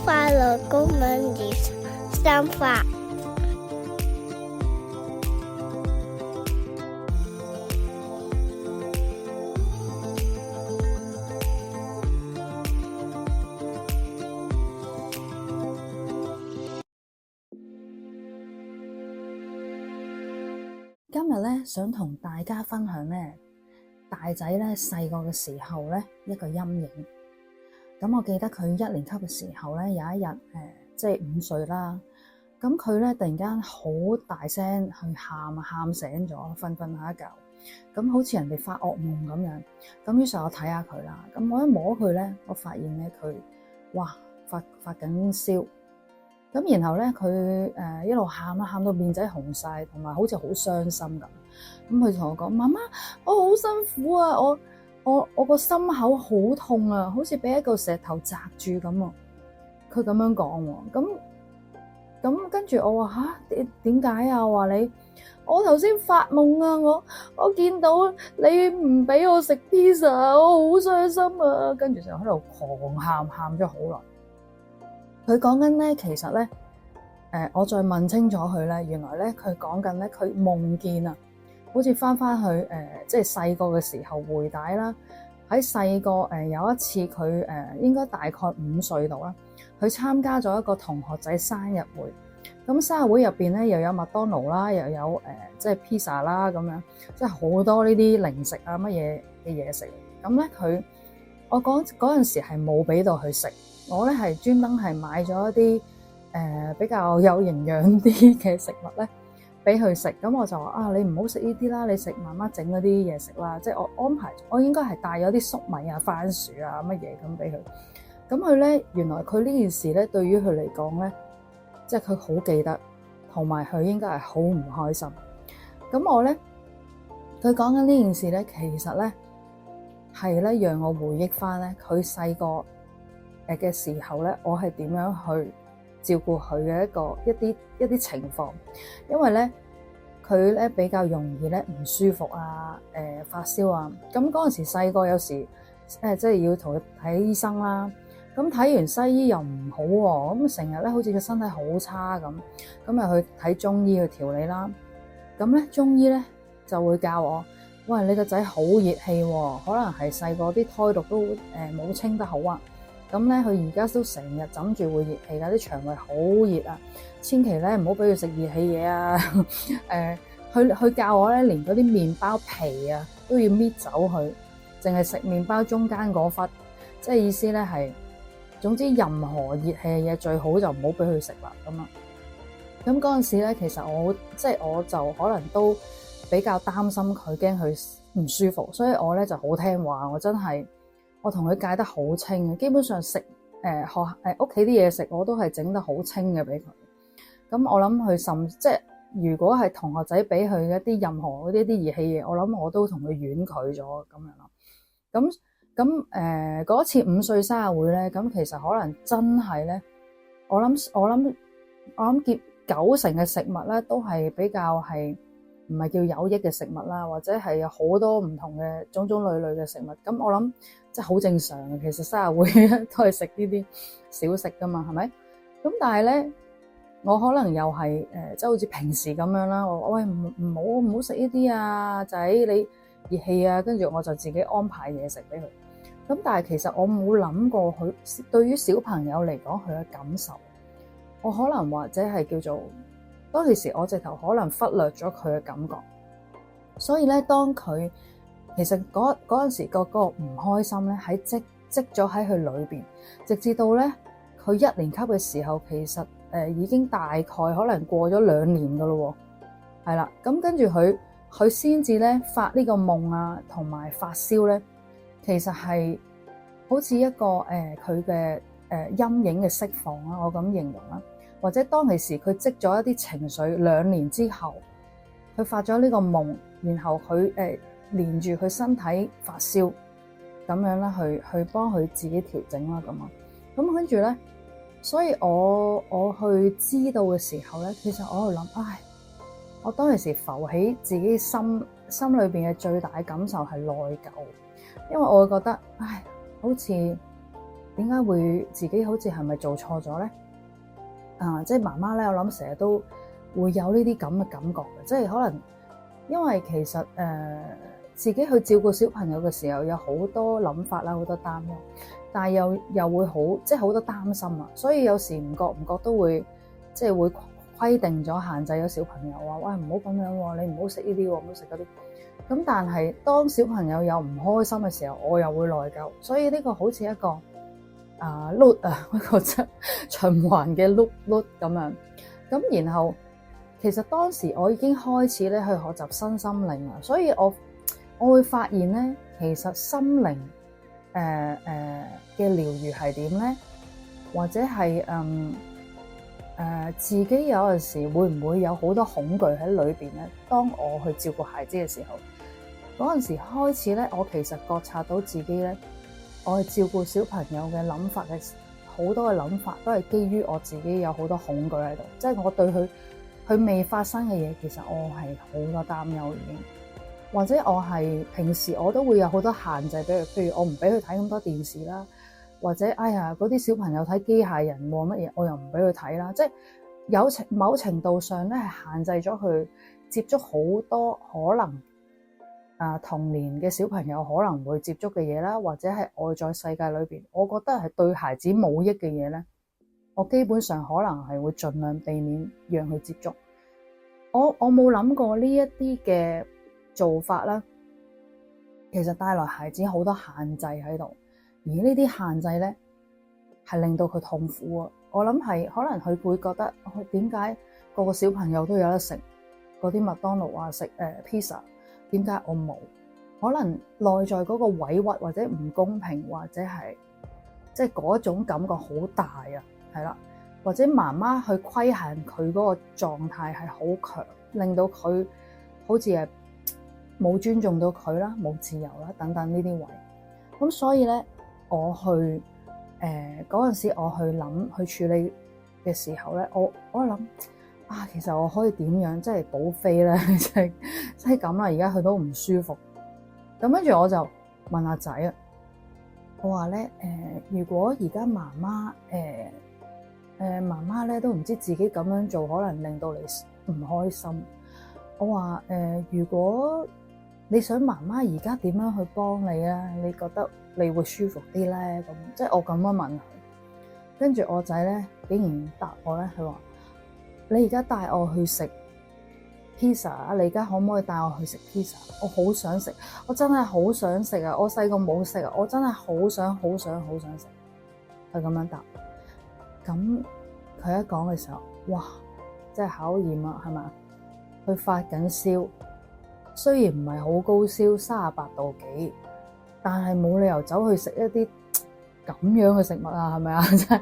快樂公民兒生法。今日咧想同大家分享咧大仔咧細個嘅時候咧一個陰影。咁我記得佢1年級嘅時候咧，有一日即係5歲啦。咁佢咧突然間好大聲去喊醒咗，瞓下一覺。咁好似人哋發噩夢咁樣。咁於是我睇下佢啦。咁我一摸佢咧，我發現咧佢發緊燒。咁然後咧佢一路喊到面仔紅晒，同埋好似好傷心咁。咁佢同我講：媽媽，我好辛苦啊！我個心口好痛啊，好似俾一個石頭砸住咁啊！佢咁樣講喎。咁跟住我話點解啊？我話我頭先發夢啊！我見到你唔俾我食 pizza，我好傷心啊！跟住就喺度狂喊咗好耐。佢講緊咧，其實咧，我再問清楚佢咧，原來咧佢講緊咧，佢夢見啊，好似翻去即係細個嘅時候回帶啦。喺細個有一次佢應該大概5歲度啦，佢參加咗一個同學仔生日會。咁生日會入邊咧又有麥當勞啦，又有即係 pizza 啦咁樣，即係好多呢啲零食啊乜嘢嘅嘢食。咁咧我嗰陣時係冇俾到佢食。我咧係專登係買咗一啲比較有營養啲嘅食物咧，俾佢食。咁我就話你唔好食呢啲啦，你食媽媽整嗰啲嘢食啦。即係我安排，我應該係帶咗啲粟米啊、番薯啊乜嘢咁俾佢。咁佢咧，原來佢呢件事咧，對於佢嚟講咧，即係佢好記得，同埋佢應該係好唔開心。咁我咧，佢講緊呢件事咧，其實咧係咧讓我回憶翻咧佢細個嘅時候咧，我係點樣去照顧佢嘅一啲情況。因為咧佢咧比較容易咧唔舒服啊，發燒啊。咁嗰陣時細個有時即係要同佢睇醫生啦。咁睇完西醫又唔好喎，咁成日咧好似個身體好差咁。咁又去睇中醫去調理啦。咁咧中醫咧就會教我：喂，你個仔好熱氣喎，可能係細個啲胎毒都冇清得好啊。咁咧佢而家都成日枕住會熱氣㗎，啲腸胃好熱啊，千祈咧唔好俾佢食熱氣嘢啊。佢教我咧，連嗰啲麵包皮啊都要搣走佢，淨係食麵包中間嗰忽。即係意思咧係，總之任何熱氣嘅嘢最好就唔好俾佢食啦咁啊。咁嗰陣時咧，其實我就可能都比較擔心佢，驚佢唔舒服，所以我咧就好聽話。我同佢戒得好清嘅，基本上食屋企啲嘢食我都係整得好清嘅俾佢。咁我諗佢即係如果係同學仔俾佢一啲任何嗰啲熱氣嘢，我諗我都同佢婉拒咗咁樣咯。咁嗰次5歲生日會咧，咁其實可能真係咧，我諗結90%嘅食物咧都係比較係唔係叫有益嘅食物啦，或者係有好多唔同嘅種種類嘅食物。咁我諗即係好正常嘅，其實生日會都係食呢啲小食噶嘛，係咪？咁但係咧，我可能又係即係好似平時咁樣啦。我喂，唔好食呢啲啊，仔你熱氣啊，跟住我就自己安排嘢食俾佢。咁但係其實我冇諗過佢對於小朋友嚟講佢嘅感受。我可能或者係叫做當其時我直頭可能忽略咗佢嘅感覺。所以咧，當佢其實嗰陣時個唔開心咧喺積咗喺佢裏邊，直至到咧佢1年級嘅時候，其實已經大概可能過咗2年噶咯喎。係啦，咁跟住佢先至咧發呢個夢啊，同埋發燒咧，其實係好似一個佢嘅陰影嘅釋放啦，我咁形容啦。或者當其時佢積咗一啲情緒，2年之後佢發咗呢個夢，然後佢連住佢身體發燒咁樣啦，去幫佢自己調整啦咁啊。咁跟住咧，所以我去知道嘅時候咧，其實我喺度諗，我當其時浮起自己心裏邊嘅最大嘅感受係內疚，因為我會覺得，好似點解會自己好似係咪做錯咗咧？即係媽媽咧，我諗成日都會有呢啲咁嘅感覺嘅，即係可能因為其實自己去照顧小朋友嘅時候有好多諗法啦，好多擔憂，但係又會好即係好多擔心啊，所以有時唔覺都會即係會規定咗限制咗小朋友話，喂，唔好咁樣喎，你唔好食呢啲喎，唔好食嗰啲。咁但係當小朋友有唔開心嘅時候，我又會內疚，所以呢個好似一個loop 一個循環嘅 loop 咁樣。咁然後其實當時我已經開始咧去學習身心靈啦，所以我會發現咧，其實心靈嘅療癒係點咧，或者係自己有陣時會唔會有好多恐懼喺裏邊咧？當我去照顧孩子嘅時候，嗰陣時開始咧，我其實覺察到自己咧，我去照顧小朋友嘅諗法嘅好多嘅諗法，都係基於我自己有好多恐懼喺度，即係我對佢未發生嘅嘢，其實我係好多擔憂已經，或者我係平時我都會有好多限制俾佢，譬如我唔俾佢睇咁多電視啦。或者嗰啲小朋友睇機械人乜嘢，我又唔俾佢睇啦。即係某程度上咧，係限制咗佢接觸好多可能童年嘅小朋友可能會接觸嘅嘢啦，或者係外在世界裏邊，我覺得係對孩子冇益嘅嘢咧，我基本上可能係會盡量避免讓佢接觸。我冇諗過呢一啲嘅做法啦，其實帶來孩子好多限制喺度。而呢啲限制咧，係令到佢痛苦啊！我諗係可能佢會覺得，點解個個小朋友都有得食嗰啲麥當勞啊，食pizza，點解我冇？可能內在嗰個委屈或者唔公平，或者係即係嗰種感覺好大啊，係啦，或者媽媽去規限佢嗰個狀態係好強，令到佢好似係冇尊重到佢啦，冇自由啦，等等呢啲位。咁所以咧，我去嗰陣時，我去諗去處理嘅時候咧，我諗其實我可以點樣即係補飛咧，即係咁啦。而家佢都唔舒服，咁跟住我就問阿仔啊，我話咧如果而家媽媽咧都唔知自己咁樣做，可能令到你唔開心。我話如果你想媽媽而家點樣去幫你啊？你覺得你會舒服啲咧？咁即係我咁樣問佢，跟住我仔咧竟然答我咧，佢話：你而家帶我去食 pizza 啊！你而家可唔可以帶我去食 pizza？我好想食，我真係好想食啊！我細個冇食啊，我真係好想食。佢咁樣答。咁佢一講嘅時候，哇！真係考驗啊，係嘛？佢發緊燒。雖然唔係好高燒，38度幾，但係冇理由走去食一啲咁樣嘅食物啊，係咪啊？真係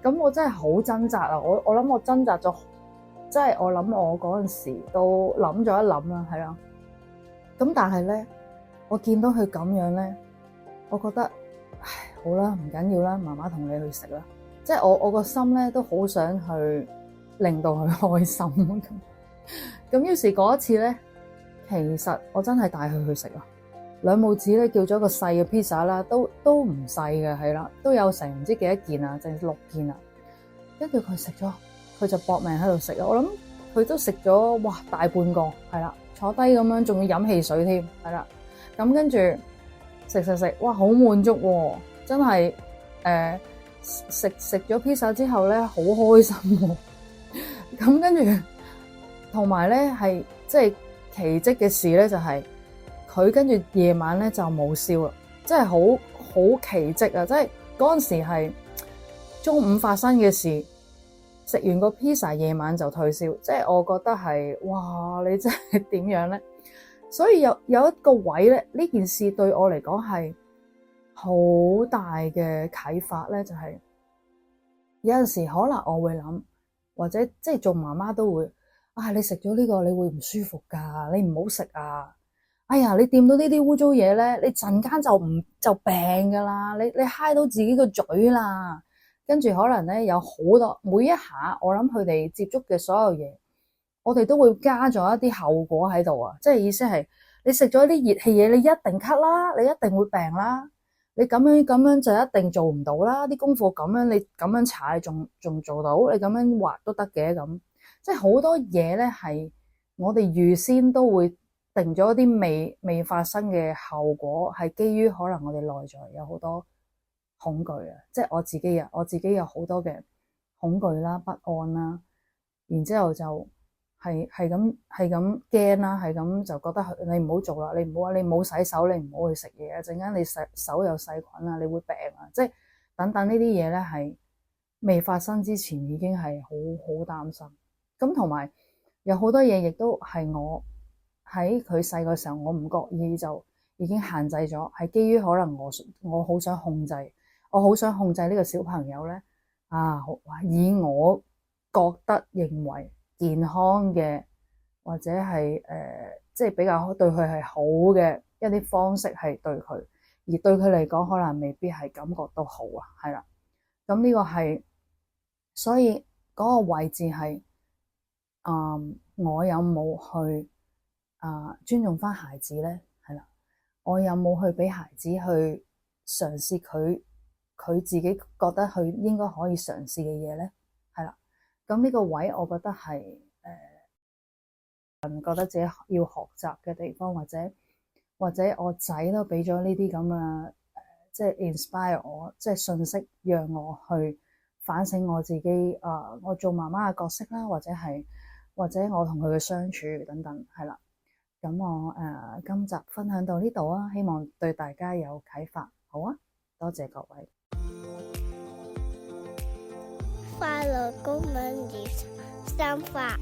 咁，我真係好掙扎啊！我諗我掙扎咗，即係我諗我嗰陣時都諗咗一諗啦，係啊。咁但係咧，我見到佢咁樣咧，我覺得好啦，唔緊要啦，媽媽同你去食啦。即係我個心咧都好想去令到佢開心咁。於是嗰一次咧。其實我真係帶佢去食啦，兩母子咧叫咗個細嘅 pizza 啦，都唔細嘅，係啦，都有成唔知幾多件啊，淨係6件啊。跟住佢食咗，佢就搏命喺度食啊。我諗佢都食咗哇大半個，係啦，坐低咁樣，仲要飲汽水添，係啦。咁跟住食，哇好滿足喎，真係食咗 pizza 之後咧，好開心喎。咁跟住同埋咧係即係。奇蹟嘅事咧就係佢跟住夜晚咧就冇燒啦，真係好奇蹟啊！即係嗰陣時係中午發生嘅事，食完個 pizza 夜晚就退燒，即係我覺得係哇！你真係點樣咧？所以有一個位咧，呢件事對我嚟講係好大嘅啟發咧，就係有陣時可能我會諗，或者即係做媽媽都會。你食咗呢個你會唔舒服噶，你唔好食啊！哎呀，你掂到呢啲污糟嘢咧，你陣間就病噶啦，你揩到自己個嘴啦，跟住可能咧有好多每一下，我諗佢哋接觸嘅所有嘢，我哋都會加咗一啲後果喺度啊！即係意思係你食咗啲熱氣嘢，你一定咳啦，你一定會病啦。你咁樣就一定做唔到啦。啲功課咁樣你咁樣查，你仲做到？你咁樣畫都得嘅咁，即係好多嘢咧係我哋預先都會定咗一啲未發生嘅後果，係基於可能我哋內在有好多恐懼啊，即係我自己有好多嘅恐懼啦、不安啦，然之後就係咁驚啦，係咁就覺得你唔好做啦，你唔好洗手，你唔好去食嘢啊，陣間你手有細菌啊，你會病啊，即係等等呢啲嘢咧係未發生之前已經係好擔心。咁同埋有好多嘢亦都係我喺佢細個時候，我唔覺意就已經限制咗，係基於可能我好想控制，我好想控制呢個小朋友咧啊，以我覺得認為健康嘅或者係即係比較對佢係好嘅一啲方式係對佢，而對佢嚟講可能未必係感覺到好啊，係啦。咁呢個係所以嗰個位置係我有冇去尊重翻孩子咧？係啦，我有冇去俾孩子去嘗試佢自己覺得佢應該可以嘗試嘅嘢咧？係啦，咁呢個位我覺得係覺得自己要學習嘅地方，或者我仔都俾咗呢啲咁嘅即係 inspire 我，即係信息讓我去反省我自己我做媽媽嘅角色啦，或者我同佢嘅相處等等，係啦。咁我今集分享到呢度啊，希望對大家有啟發。好啊，多謝各位。快樂公民節生法。